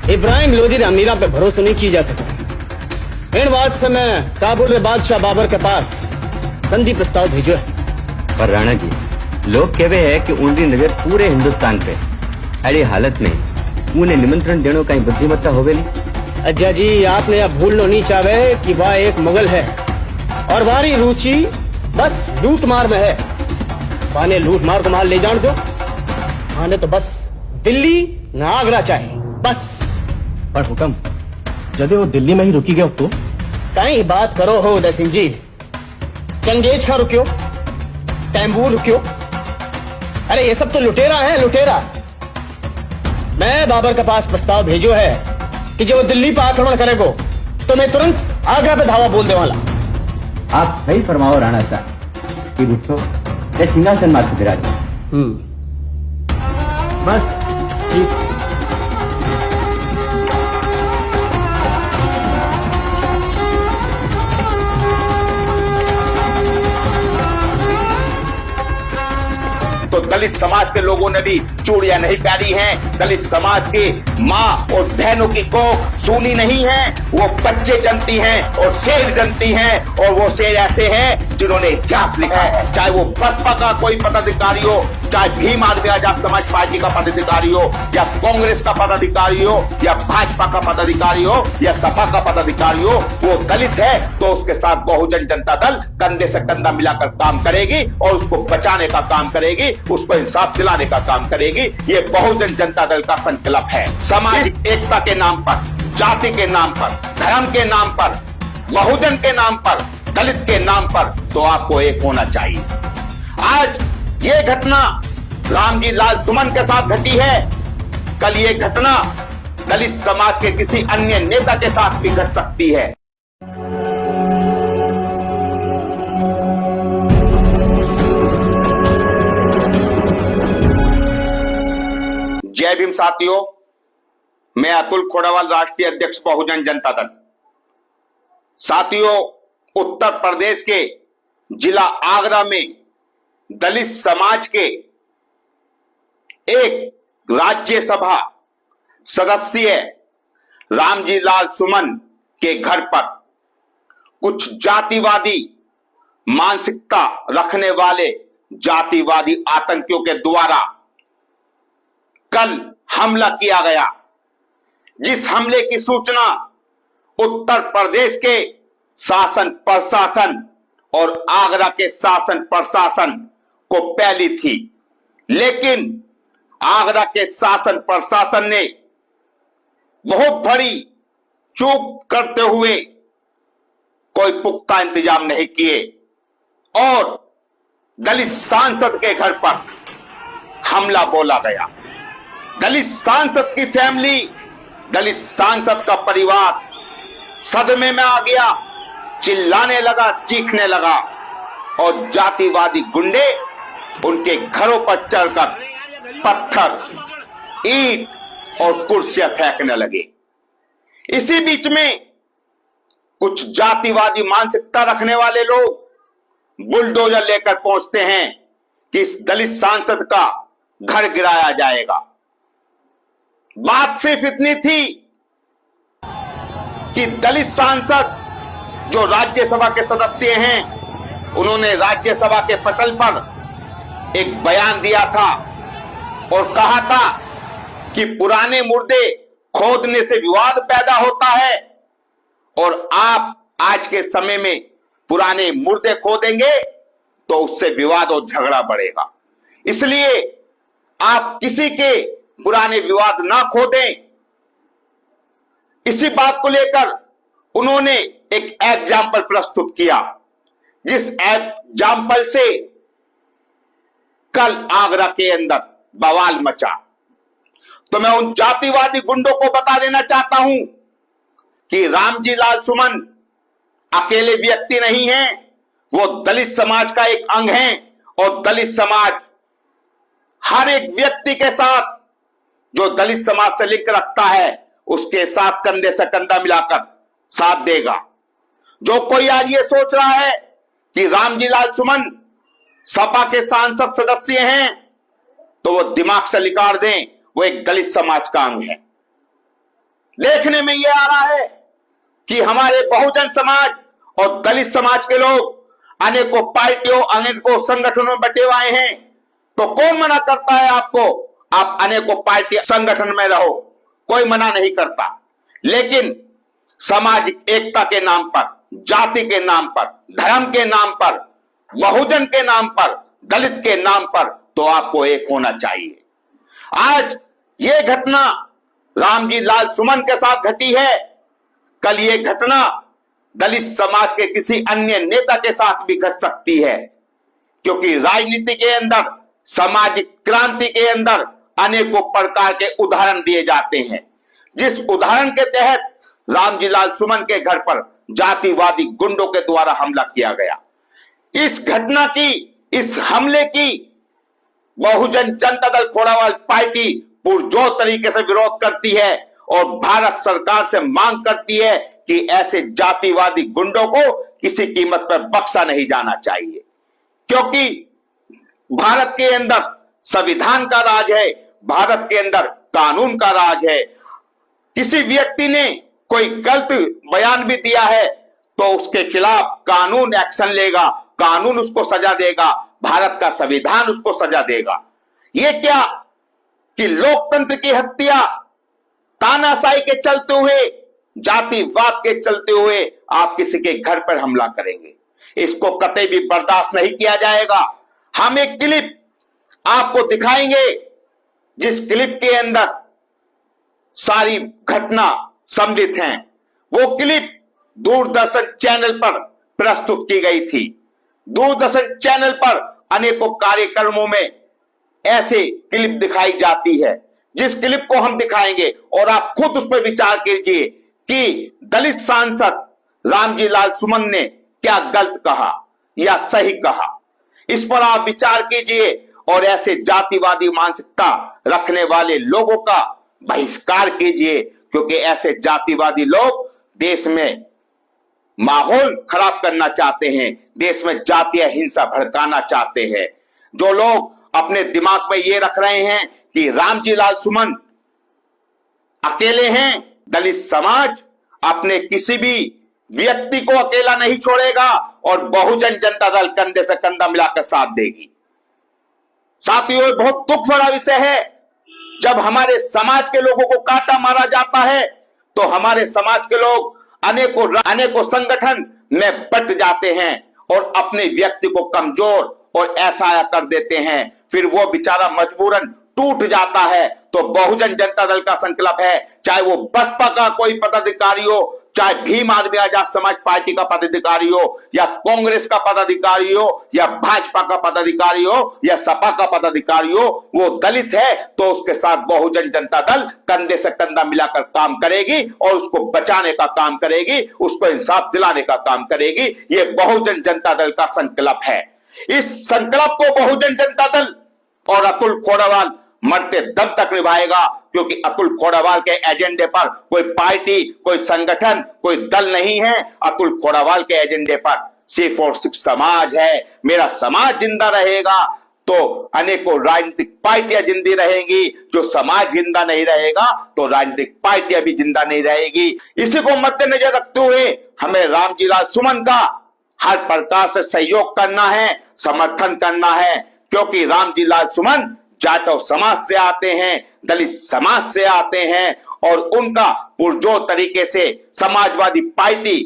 इब्राहिम लोधी ने अमीरा पे भरोसा नहीं की जा सकता। इन बात से मैं काबुल में बादशाह बाबर के पास संधि प्रस्ताव भेजो है। पर राणा जी, लोग कहवे है कि उनकी नजर पूरे हिंदुस्तान पे, अड़ी हालत में उन्हें निमंत्रण देने का बुद्धिमत्ता होवेली। अज्जा जी, आपने यह भूलना नहीं चाहे कि वह एक मुगल है और वारी रुचि बस लूट मार में है। वाने लूट मार को माल ले जान दो, आने तो बस दिल्ली न आगरा चाहिए बस। पर हुक्म, जदे वो दिल्ली में ही रुकी गया तो कहीं बात करो हो उदय सिंह जी। चंगेज का रुकियो, तैमूर रुकियो, अरे ये सब तो लुटेरा है, लुटेरा। मैं बाबर के पास प्रस्ताव भेजो है कि जब वो दिल्ली पर आक्रमण करेगो तो मैं तुरंत आगरा पे धावा बोल दे वाला। आप सही फरमाओ राणा साहब कि उठो ते सिंहासन माथे विराजो। बस ठीक। तो दलित समाज के लोगों ने भी चूड़ियां नहीं पहनी हैं। दलित समाज की माँ और बहनों की कोख सूनी नहीं है। वो बच्चे जनती हैं और शेर जनती हैं, और वो शेर ऐसे हैं जिन्होंने इतिहास लिखा है। चाहे वो बसपा का कोई पदाधिकारी हो, चाहे भीम आदमी आजाद समाज पार्टी का पदाधिकारी हो, या कांग्रेस का पदाधिकारी हो, या भाजपा का पदाधिकारी हो, या सपा का पदाधिकारी हो, वो दलित है तो उसके साथ बहुजन जनता दल कंधे से कंधा मिलाकर काम करेगी और उसको बचाने का काम करेगी, उसको इंसाफ दिलाने का काम करेगी। ये बहुजन जनता दल का संकल्प है। सामाजिक एकता के नाम पर, जाति के नाम पर, धर्म के नाम पर, बहुजन के नाम पर, दलित के नाम पर तो आपको एक होना चाहिए। आज ये घटना रामजी लाल सुमन के साथ घटी है, कल ये घटना दलित समाज के किसी अन्य नेता के साथ भी घट सकती है। जय भीम साथियों, मैं अतुल खोड़ावाल, राष्ट्रीय अध्यक्ष बहुजन जनता दल। साथियों, उत्तर प्रदेश के जिला आगरा में दलित समाज के एक राज्यसभा सदस्य रामजी लाल सुमन के घर पर कुछ जातिवादी मानसिकता रखने वाले जातिवादी आतंकियों के द्वारा कल हमला किया गया, जिस हमले की सूचना उत्तर प्रदेश के शासन प्रशासन और आगरा के शासन प्रशासन को पहली थी, लेकिन आगरा के शासन प्रशासन ने बहुत बड़ी चूक करते हुए कोई पुख्ता इंतजाम नहीं किए और दलित सांसद के घर पर हमला बोला गया। दलित सांसद की फैमिली, दलित सांसद का परिवार सदमे में आ गया, चिल्लाने लगा, चीखने लगा और जातिवादी गुंडे उनके घरों पर चढ़कर पत्थर, ईंट और कुर्सियां फेंकने लगे। इसी बीच में कुछ जातिवादी मानसिकता रखने वाले लोग बुलडोजर लेकर पहुंचते हैं कि इस दलित सांसद का घर गिराया जाएगा। बात सिर्फ इतनी थी कि दलित सांसद जो राज्यसभा के सदस्य हैं, उन्होंने राज्यसभा के पटल पर एक बयान दिया था और कहा था कि पुराने मुर्दे खोदने से विवाद पैदा होता है और आप आज के समय में पुराने मुर्दे खोदेंगे तो उससे विवाद और झगड़ा बढ़ेगा, इसलिए आप किसी के पुराने विवाद ना खोदें। इसी बात को लेकर उन्होंने एक एग्जाम्पल प्रस्तुत किया, जिस एग्जाम्पल से कल आगरा के अंदर बवाल मचा। तो मैं उन जातिवादी गुंडों को बता देना चाहता हूं कि रामजी लाल सुमन अकेले व्यक्ति नहीं है, वो दलित समाज का एक अंग है और दलित समाज हर एक व्यक्ति के साथ जो दलित समाज से लिंक रखता है उसके साथ कंधे से कंधा मिलाकर साथ देगा। जो कोई आज ये सोच रहा है कि रामजी लाल सुमन सपा के सांसद सदस्य हैं तो वो दिमाग से निकाल दें, वो एक दलित समाज का अंग है। देखने में यह आ रहा है कि हमारे बहुजन समाज और दलित समाज के लोग अनेकों पार्टियों अनेकों संगठनों में बटे हुए हैं। तो कौन मना करता है आपको? आप अनेकों पार्टी संगठन में रहो, कोई मना नहीं करता। लेकिन सामाजिक एकता के नाम पर, जाति के नाम पर, धर्म के नाम पर, बहुजन के नाम पर, दलित के नाम पर तो आपको एक होना चाहिए। आज ये घटना रामजी लाल सुमन के साथ घटी है, कल ये घटना दलित समाज के किसी अन्य नेता के साथ भी घट सकती है, क्योंकि राजनीति के अंदर, सामाजिक क्रांति के अंदर अनेकों प्रकार के उदाहरण दिए जाते हैं। जिस उदाहरण के तहत रामजी लाल सुमन के घर पर जातिवादी गुंडों के द्वारा हमला किया गया, इस घटना की, इस हमले की बहुजन जनता दल खोड़ावाल पार्टी पुरजोर तरीके से विरोध करती है और भारत सरकार से मांग करती है कि ऐसे जातिवादी गुंडों को किसी कीमत पर बख्शा नहीं जाना चाहिए, क्योंकि भारत के अंदर संविधान का राज है, भारत के अंदर कानून का राज है। किसी व्यक्ति ने कोई गलत बयान भी दिया है तो उसके खिलाफ कानून एक्शन लेगा, कानून उसको सजा देगा, भारत का संविधान उसको सजा देगा। ये क्या कि लोकतंत्र की हत्या, तानाशाही के चलते हुए, जातिवाद के चलते हुए आप किसी के घर पर हमला करेंगे, इसको कतई भी बर्दाश्त नहीं किया जाएगा। हम एक क्लिप आपको दिखाएंगे, जिस क्लिप के अंदर सारी घटना सम्मिलित हैं। वो क्लिप दूरदर्शन चैनल पर प्रस्तुत की गई थी। दूरदर्शन चैनल पर अनेकों कार्यक्रमों में ऐसे क्लिप दिखाई जाती है, जिस क्लिप को हम दिखाएंगे और आप खुद उस पर विचार कीजिए कि दलित सांसद रामजी लाल सुमन ने क्या गलत कहा या सही कहा। इस पर आप विचार कीजिए और ऐसे जातिवादी मानसिकता रखने वाले लोगों का बहिष्कार कीजिए, क्योंकि ऐसे जातिवादी लोग देश में माहौल खराब करना चाहते हैं, देश में जातीय हिंसा भड़काना चाहते हैं। जो लोग अपने दिमाग में ये रख रहे हैं कि रामजी लाल सुमन अकेले हैं, दलित समाज अपने किसी भी व्यक्ति को अकेला नहीं छोड़ेगा और बहुजन जनता दल कंधे से कंधा मिलाकर साथ देगी। साथियों, बहुत दुख भरा विषय है, जब हमारे समाज के लोगों को काटा मारा जाता है तो हमारे समाज के लोग अनेकों संगठन में बट जाते हैं और अपने व्यक्ति को कमजोर और असहाय कर देते हैं। फिर वो बेचारा मजबूरन टूट जाता है। तो बहुजन जनता दल का संकल्प है, चाहे वो बसपा का कोई पदाधिकारी हो, चाहे भीम आदमी आजाद समाज पार्टी का पदाधिकारी हो, या कांग्रेस का पदाधिकारी हो, या भाजपा का पदाधिकारी हो, या सपा का पदाधिकारी हो, वो दलित है तो उसके साथ बहुजन जनता दल कंधे से कंधा मिलाकर काम करेगी और उसको बचाने का काम करेगी, उसको इंसाफ दिलाने का काम करेगी। ये बहुजन जनता दल का संकल्प है। इस संकल्प को बहुजन जनता दल और अतुल खोड़ावाल मरते दम तक निभाएगा, क्योंकि अतुल खोड़ावाल के एजेंडे पर कोई पार्टी, कोई संगठन, कोई दल नहीं है। अतुल खोड़ावाल के एजेंडे पर सिर्फ और सिर्फ समाज है। मेरा समाज जिंदा रहेगा तो अनेकों राजनीतिक पार्टियां जिंदी रहेंगी, जो समाज जिंदा नहीं रहेगा तो राजनीतिक पार्टियां भी जिंदा नहीं रहेगी। इसी को मद्देनजर रखते हुए हमें रामजी लाल सुमन का हर प्रकार से सहयोग करना है, समर्थन करना है, क्योंकि रामजी लाल सुमन जाटव समाज से आते हैं, दलित समाज से आते हैं और उनका पुरजोर तरीके से समाजवादी पार्टी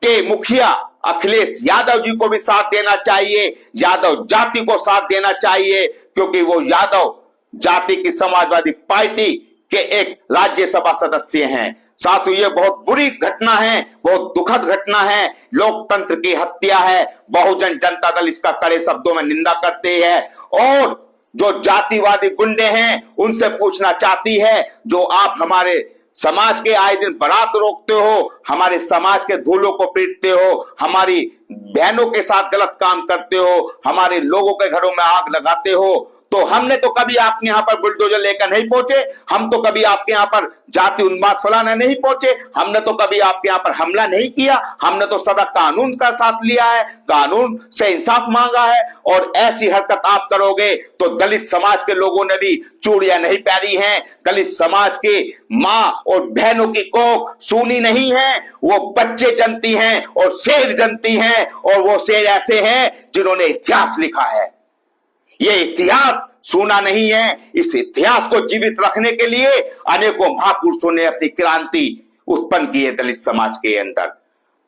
के मुखिया अखिलेश यादव जी को भी साथ देना चाहिए, यादव जाति को साथ देना चाहिए, क्योंकि वो यादव जाति की समाजवादी पार्टी के एक राज्यसभा सदस्य हैं। साथ ही ये बहुत बुरी घटना है, बहुत दुखद घटना है, लोकतंत्र की हत्या है। बहुजन जनता दल इसका कड़े शब्दों में निंदा करते हैं और जो जातिवादी गुंडे हैं उनसे पूछना चाहती है, जो आप हमारे समाज के आए दिन बारात रोकते हो, हमारे समाज के धूलों को पीटते हो, हमारी बहनों के साथ गलत काम करते हो, हमारे लोगों के घरों में आग लगाते हो, तो तो हमने तो कभी आपके यहां पर बुलडोजर लेकर नहीं पहुंचे, हम तो कभी आपके यहां पर जाति उन्माद फैलाने नहीं पहुंचे, हमने तो कभी आपके यहां पर हमला नहीं किया, हमने तो सदा कानून का साथ लिया है, कानून से इंसाफ मांगा है। और ऐसी हरकत आप करोगे तो दलित समाज के लोगों ने भी चूड़ियां नहीं पहनी हैं, दलित समाज के मां और बहनों की कोख सूनी नहीं है, वो बच्चे जनती हैं और शेर जनती हैं, और वो शेर ऐसे हैं जिन्होंने इतिहास लिखा है। ये इतिहास सुना नहीं है, इस इतिहास को जीवित रखने के लिए अनेकों महापुरुषों ने अपनी क्रांति उत्पन्न की है दलित समाज के अंदर।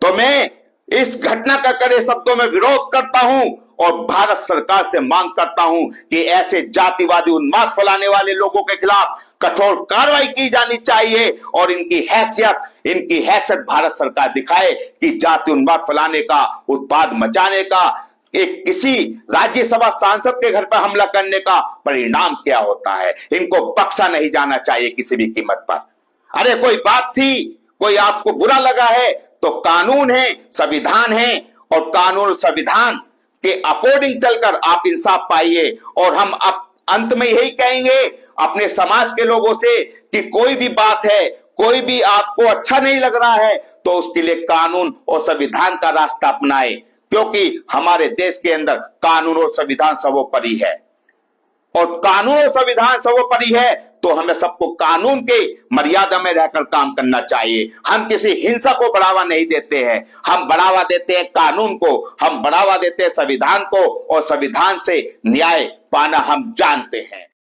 तो मैं इस घटना का कड़े शब्दों में विरोध करता हूं और भारत सरकार से मांग करता हूं कि ऐसे जातिवादी उन्माद फैलाने वाले लोगों के खिलाफ कठोर कार्रवाई की जानी चाहिए, और इनकी हैसियत भारत सरकार दिखाए कि जाति उन्माद फैलाने का, उत्पाद मचाने का, एक किसी राज्यसभा सांसद के घर पर हमला करने का परिणाम क्या होता है। इनको बख्शा नहीं जाना चाहिए किसी भी कीमत पर। अरे कोई बात थी, कोई आपको बुरा लगा है तो कानून है, संविधान है, और कानून और संविधान के अकॉर्डिंग चलकर आप इंसाफ पाइए। और हम अब अंत में यही कहेंगे अपने समाज के लोगों से कि कोई भी बात है, कोई भी आपको अच्छा नहीं लग रहा है तो उसके लिए कानून और संविधान का रास्ता अपनाए, क्योंकि हमारे देश के अंदर कानून और संविधान सर्वोपरि है। और कानून और संविधान सर्वोपरि है तो हमें सबको कानून के मर्यादा में रहकर काम करना चाहिए। हम किसी हिंसा को बढ़ावा नहीं देते हैं, हम बढ़ावा देते हैं कानून को, हम बढ़ावा देते हैं संविधान को, और संविधान से न्याय पाना हम जानते हैं।